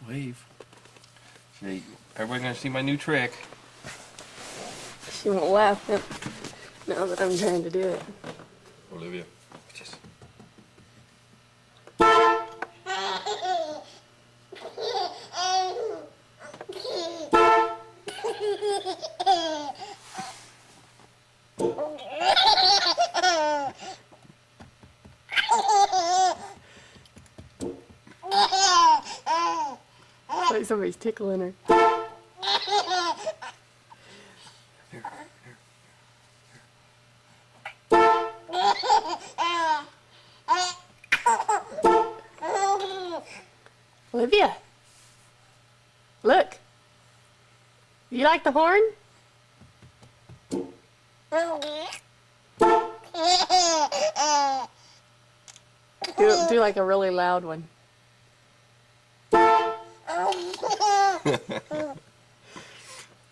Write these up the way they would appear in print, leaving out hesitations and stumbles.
Wave. See, everybody gonna see my new trick. She won't laugh now that I'm trying to do it. Olivia, just. It's like somebody's tickling her. Olivia, look. You like the horn? Do like a really loud one. Is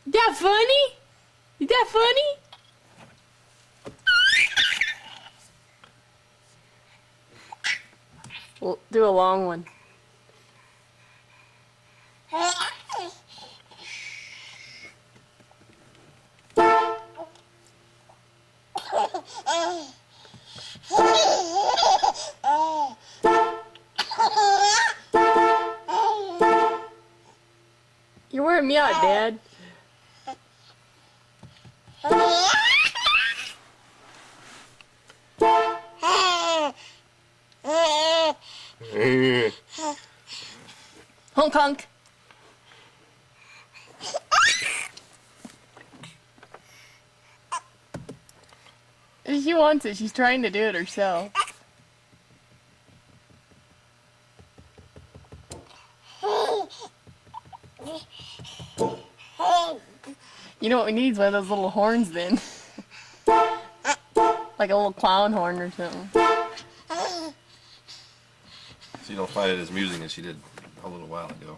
that funny? Is that funny? We'll do a long one. You're wearing me out, Dad. Honk honk. She wants it. She's trying to do it herself. You know what we need is one of those little horns then. Like a little clown horn or something. So you don't find it as amusing as she did a little while ago.